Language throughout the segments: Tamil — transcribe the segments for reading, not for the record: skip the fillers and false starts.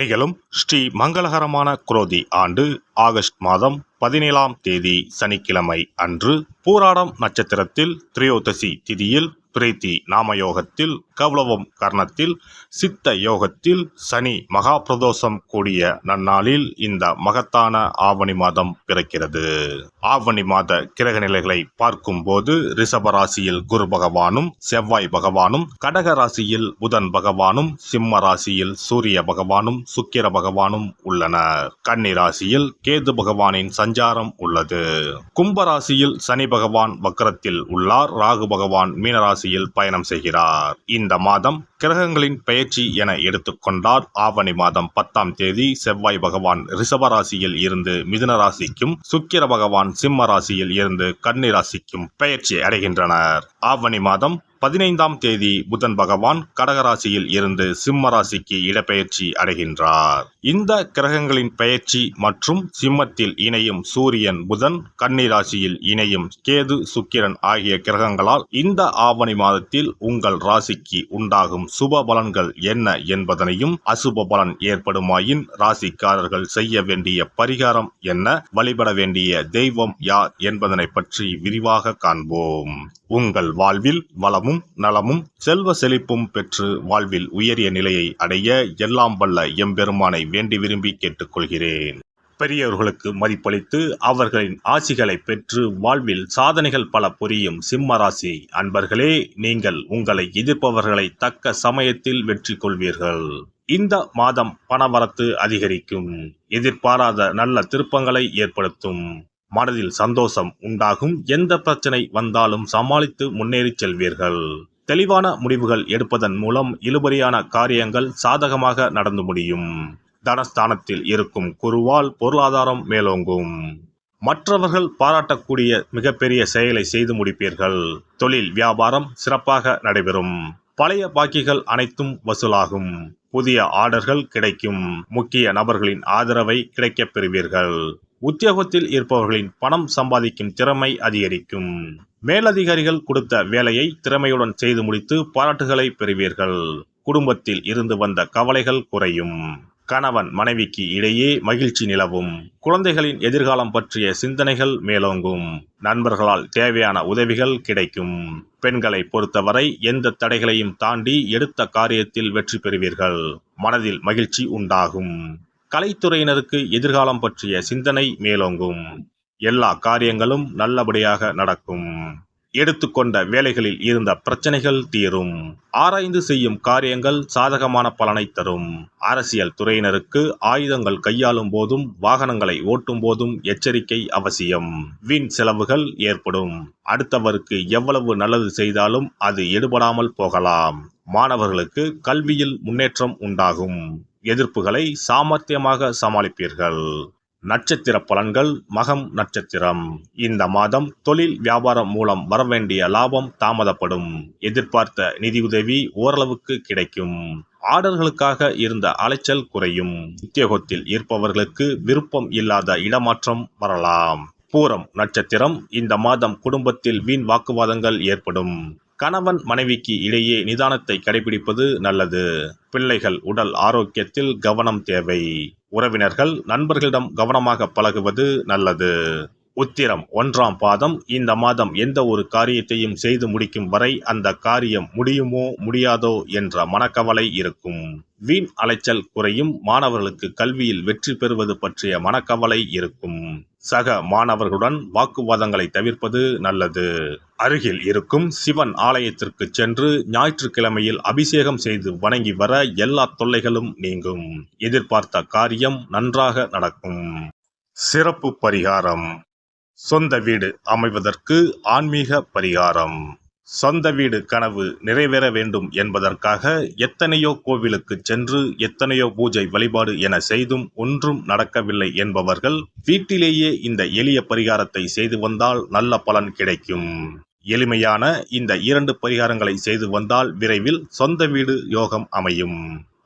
நிகழும் ஸ்ரீ மங்களகரமான குரோதி ஆண்டு ஆகஸ்ட் மாதம் 17ஆம் தேதி சனிக்கிழமை அன்று பூராடம் நட்சத்திரத்தில் திரையோதசி திதியில் பிரீத்தி நாமயோகத்தில் கௌளவம் கர்ணத்தில் சித்த யோகத்தில் சனி மகா பிரதோஷம் கூடிய நன்னாளில் இந்த மகத்தான ஆவணி மாதம் பிறக்கிறது. ஆவணி மாத கிரக நிலைகளை பார்க்கும் போது ரிஷப ராசியில் குரு பகவானும் செவ்வாய் பகவானும், கடக ராசியில் புதன் பகவானும், சிம்ம ராசியில் சூரிய பகவானும் சுக்கிர பகவானும் உள்ளனர். கன்னி ராசியில் கேது பகவானின் சஞ்சாரம் உள்ளது. கும்ப ராசியில் சனி பகவான் வக்ரத்தில் உள்ளார். ராகு பகவான் மீனராசியில் பயணம் செய்கிறார். இந்த மாதம் கிரகங்களின் பெயர்ச்சி என எடுத்துக்கொண்டால் ஆவணி மாதம் 10ஆம் தேதி செவ்வாய் பகவான் ரிஷப ராசியில் இருந்து மிதுன ராசிக்கும், சுக்கிர பகவான் சிம்ம ராசியில் இருந்து கன்னி ராசிக்கும் பெயர்ச்சி அடைகின்றனர். ஆவணி மாதம் 15ஆம் தேதி புதன் பகவான் கடகராசியில் இருந்து சிம்ம ராசிக்கு இடப்பெயர்ச்சி அடைகின்றார். இந்த கிரகங்களின் பெயர்ச்சி மற்றும் சிம்மத்தில் இணையும் சூரியன் புதன், கன்னி ராசியில் இணையும் கேது சுக்கிரன் ஆகிய கிரகங்களால் இந்த ஆவணி மாதத்தில் உங்கள் ராசிக்கு உண்டாகும் சுப பலன்கள் என்ன என்பதனையும், அசுப பலன் ஏற்படுமாயின் ராசிக்காரர்கள் செய்ய வேண்டிய பரிகாரம் என்ன, வழிபட வேண்டிய தெய்வம் யார் என்பதனை பற்றி விரிவாக காண்போம். உங்கள் வாழ்வில் வளமும் நலமும் செல்வ செழிப்பும் பெற்று வாழ்வில் உயரிய நிலையை அடைய எல்லாம் வல்ல எம்பெருமானை வேண்டி விரும்பி கேட்டுக்கொள்கிறேன். பெரியவர்களுக்கு மதிப்பளித்து அவர்களின் ஆசிகளை பெற்று வாழ்வில் சாதனைகள் பல புரியும் சிம்ம ராசி அன்பர்களே, நீங்கள் உங்களை எதிர்ப்பவர்களை தக்க சமயத்தில் வெற்றி கொள்வீர்கள். இந்த மாதம் பணவரத்து அதிகரிக்கும். எதிர்பாராத நல்ல திருப்பங்களை ஏற்படுத்தும். மனதில் சந்தோஷம் உண்டாகும். எந்த பிரச்சனை வந்தாலும் சமாளித்து முன்னேறி செல்வீர்கள். தெளிவான முடிவுகள் எடுப்பதன் மூலம் இழுபறியான காரியங்கள் சாதகமாக நடந்து முடியும். தனஸ்தானத்தில் இருக்கும் குருவால் பொருளாதாரம் மேலோங்கும். மற்றவர்கள் பாராட்டக்கூடிய மிகப்பெரிய செயலை செய்து முடிப்பீர்கள். தொழில் வியாபாரம் சிறப்பாக நடைபெறும். பழைய பாக்கிகள் அனைத்தும் வசூலாகும். புதிய ஆர்டர்கள் கிடைக்கும். முக்கிய நபர்களின் ஆதரவை கிடைக்கப் பெறுவீர்கள். உத்தியோகத்தில் இருப்பவர்களின் பணம் சம்பாதிக்கும் திறமை அதிகரிக்கும். மேலதிகாரிகள் கொடுத்த வேலையை திறமையுடன் செய்து முடித்து பாராட்டுகளை பெறுவீர்கள். குடும்பத்தில் இருந்து வந்த கவலைகள் குறையும். கணவன் மனைவிக்கு இடையே மகிழ்ச்சி நிலவும். குழந்தைகளின் எதிர்காலம் பற்றிய சிந்தனைகள் மேலோங்கும். நண்பர்களால் தேவையான உதவிகள் கிடைக்கும். பெண்களை பொறுத்தவரை எந்த தடைகளையும் தாண்டி எடுத்த காரியத்தில் வெற்றி பெறுவீர்கள். மனதில் மகிழ்ச்சி உண்டாகும். கலைத்துறையினருக்கு எதிர்காலம் பற்றிய சிந்தனை மேலோங்கும். எல்லா காரியங்களும் நல்லபடியாக நடக்கும். எடுத்துக்கொண்ட வேலைகளில் இருந்த பிரச்சனைகள் தீரும். ஆராய்ந்து செய்யும் காரியங்கள் சாதகமான பலனை தரும். அரசியல் துறையினருக்கு ஆயுதங்கள் கையாளும் போதும் வாகனங்களை ஓட்டும் போதும் எச்சரிக்கை அவசியம். வீண் செலவுகள் ஏற்படும். அடுத்தவருக்கு எவ்வளவு நல்லது செய்தாலும் அது எடுபடாமல் போகலாம். மாணவர்களுக்கு கல்வியில் முன்னேற்றம் உண்டாகும். எதிர்ப்புகளை சாமர்த்தியமாக சமாளிப்பீர்கள். நட்சத்திர பலன்கள். மகம் நட்சத்திரம். இந்த மாதம் தொழில் வியாபாரம் மூலம் வரவேண்டிய லாபம் தாமதப்படும். எதிர்பார்த்த நிதியுதவி ஓரளவுக்கு கிடைக்கும். ஆர்டர்களுக்காக இருந்த அலைச்சல் குறையும். உத்தியோகத்தில் இருப்பவர்களுக்கு விருப்பம் இல்லாத இடமாற்றம் வரலாம். பூரம் நட்சத்திரம். இந்த மாதம் குடும்பத்தில் வீண் வாக்குவாதங்கள் ஏற்படும். கணவன் மனைவிக்கு இடையே நிதானத்தை கடைபிடிப்பது நல்லது. பிள்ளைகள் உடல் ஆரோக்கியத்தில் கவனம் தேவை. உறவினர்கள் நண்பர்களிடம் கவனமாக பழகுவது நல்லது. உத்திரம் 1ஆம் பாதம். இந்த மாதம் எந்த ஒரு காரியத்தையும் செய்து முடிக்கும் வரை அந்த காரியம் முடியுமோ முடியாதோ என்ற மனக்கவலை இருக்கும். வீண் அலைச்சல் குறையும். மாணவர்களுக்கு கல்வியில் வெற்றி பெறுவது பற்றிய மனக்கவலை இருக்கும். சக மாணவர்களுடன் வாக்குவாதங்களை தவிர்ப்பது நல்லது. அருகில் இருக்கும் சிவன் ஆலயத்திற்கு சென்று ஞாயிற்றுக்கிழமையில் அபிஷேகம் செய்து வணங்கி வர எல்லா தொல்லைகளும் நீங்கும். எதிர்பார்த்த காரியம் நன்றாக நடக்கும். சிறப்பு பரிகாரம். சொந்த வீடு அமைவதற்கு ஆன்மீக பரிகாரம். சொந்த வீடு கனவு நிறைவேற வேண்டும் என்பதற்காக எத்தனையோ கோவிலுக்கு சென்று எத்தனையோ பூஜை வழிபாடு என செய்தும் ஒன்றும் நடக்கவில்லை என்பவர்கள் வீட்டிலேயே இந்த எளிய பரிகாரத்தை செய்து வந்தால் நல்ல பலன் கிடைக்கும். எளிமையான இந்த 2 பரிகாரங்களை செய்து வந்தால் விரைவில் சொந்த வீடு யோகம் அமையும்.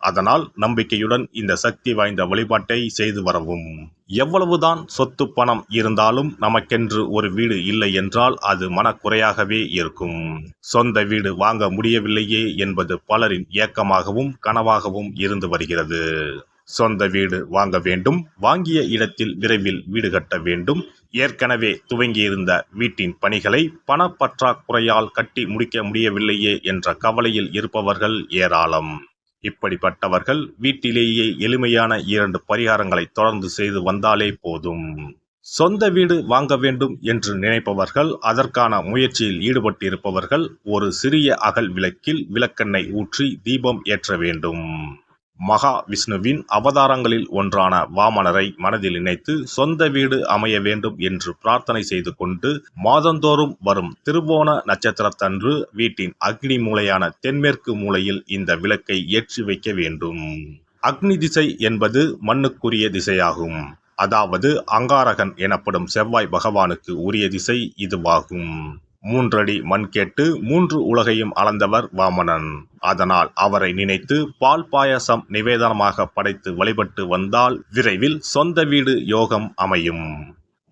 அதனால் நம்பிக்கையுடன் இந்த சக்தி வாய்ந்த வழிபாட்டை செய்து வரவும். எவ்வளவுதான் சொத்து பணம் இருந்தாலும் நமக்கென்று ஒரு வீடு இல்லை என்றால் அது மனக்குறையாகவே இருக்கும். சொந்த வீடு வாங்க முடியவில்லையே என்பது பலரின் ஏக்கமாகவும் கனவாகவும் இருந்து வருகிறது. சொந்த வீடு வாங்க வேண்டும், வாங்கிய இடத்தில் விரைவில் வீடு கட்ட வேண்டும், ஏற்கனவே துவங்கியிருந்த வீட்டின் பணிகளை பணப்பற்றாக்குறையால் கட்டி முடிக்க முடியவில்லையே என்ற கவலையில் இருப்பவர்கள் ஏராளம். இப்படிப்பட்டவர்கள் வீட்டிலேயே எளிமையான 2 பரிகாரங்களை தொடர்ந்து செய்து வந்தாலே போதும். சொந்த வீடு வாங்க வேண்டும் என்று நினைப்பவர்கள், அதற்கான முயற்சியில் ஈடுபட்டிருப்பவர்கள் ஒரு சிறிய அகல் விளக்கில் விளக்கெண்ணெய் ஊற்றி தீபம் ஏற்ற வேண்டும். மகா விஷ்ணுவின் அவதாரங்களில் ஒன்றான வாமனரை மனதில் நினைத்து சொந்த வீடு அமைய வேண்டும் என்று பிரார்த்தனை செய்து கொண்டு மாதந்தோறும் வரும் திருவோண நட்சத்திரத்தன்று வீட்டின் அக்னி மூலையான தென்மேற்கு மூலையில் இந்த விளக்கை ஏற்றி வைக்க வேண்டும். அக்னி திசை என்பது மண்ணுக்குரிய திசையாகும். அதாவது அங்காரகன் எனப்படும் செவ்வாய் பகவானுக்கு உரிய திசை இதுவாகும். 3 அடி மண் கேட்டு 3 உலகையும் அளந்தவர் வாமனன். அதனால் அவரை நினைத்து பால் பாயசம் நிவேதனமாக படைத்து வழிபட்டு வந்தால் விரைவில் சொந்த வீடு யோகம் அமையும்.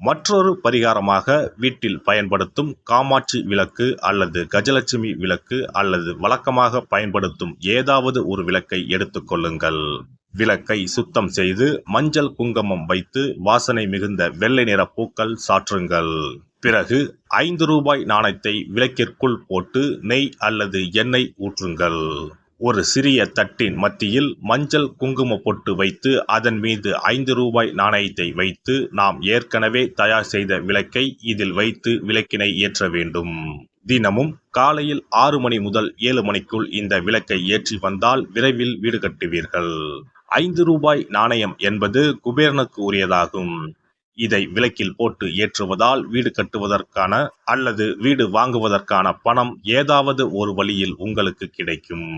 மற்றொரு பரிகாரமாக வீட்டில் பயன்படுத்தும் காமாட்சி விளக்கு அல்லது கஜலட்சுமி விளக்கு அல்லது வழக்கமாக பயன்படுத்தும் ஏதாவது ஒரு விளக்கை எடுத்துக்கொள்ளுங்கள். விளக்கை சுத்தம் செய்து மஞ்சள் குங்குமம் வைத்து வாசனை மிகுந்த வெள்ளை நிற பூக்கள் சாற்றுங்கள். பிறகு 5 ரூபாய் நாணயத்தை விளக்கிற்குள் போட்டு நெய் அல்லது எண்ணெய் ஊற்றுங்கள். ஒரு சிறிய தட்டின் மத்தியில் மஞ்சள் குங்கும பொட்டு வைத்து அதன் மீது 5 ரூபாய் நாணயத்தை வைத்து நாம் ஏற்கனவே தயார் செய்த விளக்கை இதில் வைத்து விளக்கினை ஏற்ற வேண்டும். தினமும் காலையில் 6 மணி முதல் 7 மணிக்குள் இந்த விளக்கை ஏற்றி வந்தால் விரைவில் வீடு கட்டுவீர்கள். 5 ரூபாய் நாணயம் என்பது குபேரனுக்கு உரியதாகும். இதை விளக்கில் போட்டு ஏற்றுவதால் வீடு கட்டுவதற்கான அல்லது வீடு வாங்குவதற்கான பணம் ஏதாவது ஒரு வழியில் உங்களுக்கு கிடைக்கும்.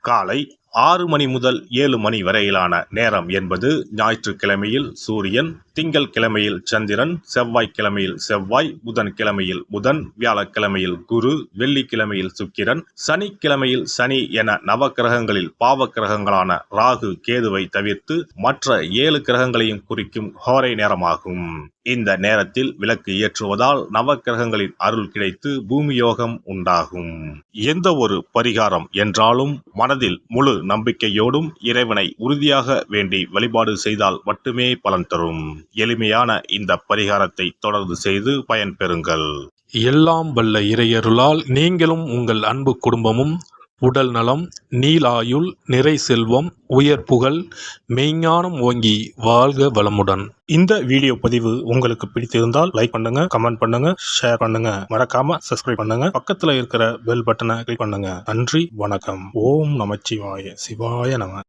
காலை 6 மணி முதல் 7 மணி வரையிலான நேரம் என்பது ஞாயிற்றுக்கிழமையில் சூரியன், திங்கள் கிழமையில் சந்திரன், செவ்வாய்க்கிழமையில் செவ்வாய், புதன் கிழமையில் புதன், வியாழக்கிழமையில் குரு, வெள்ளிக்கிழமையில் சுக்கிரன், சனிக்கிழமையில் சனி என நவக்கிரகங்களில் பாவ கிரகங்களான ராகு கேதுவை தவிர்த்து மற்ற 7 கிரகங்களையும் குறிக்கும் ஹோரை நேரமாகும். இந்த நேரத்தில் விளக்கு ஏற்றுவதால் நவக்கிரகங்களின் அருள் கிடைத்து பூமி யோகம் உண்டாகும். எந்த ஒரு பரிகாரம் என்றாலும் மனதில் முழு நம்பிக்கையோடும் இறைவனை உறுதியாக வேண்டி வழிபாடு செய்தால் மட்டுமே பலன் தரும். எளிமையான இந்த பரிகாரத்தை தொடர்ந்து செய்து பயன்பெறுங்கள். எல்லாம் வல்ல இறையருளால் நீங்களும் உங்கள் அன்பு குடும்பமும் உடல் நலம், நீலாயுள், நிறை செல்வம், உயர் புகழ், மெய்ஞானம் ஓங்கி வாழ்க வளமுடன். இந்த வீடியோ பதிவு உங்களுக்கு பிடித்திருந்தால் லைக் பண்ணுங்க, கமெண்ட் பண்ணுங்க, ஷேர் பண்ணுங்க, மறக்காம சப்ஸ்கிரைப் பண்ணுங்க, பக்கத்துல இருக்கிற பெல் பட்டனை கிளிக் பண்ணுங்க. நன்றி, வணக்கம். ஓம் நமச்சிவாய, சிவாய நம.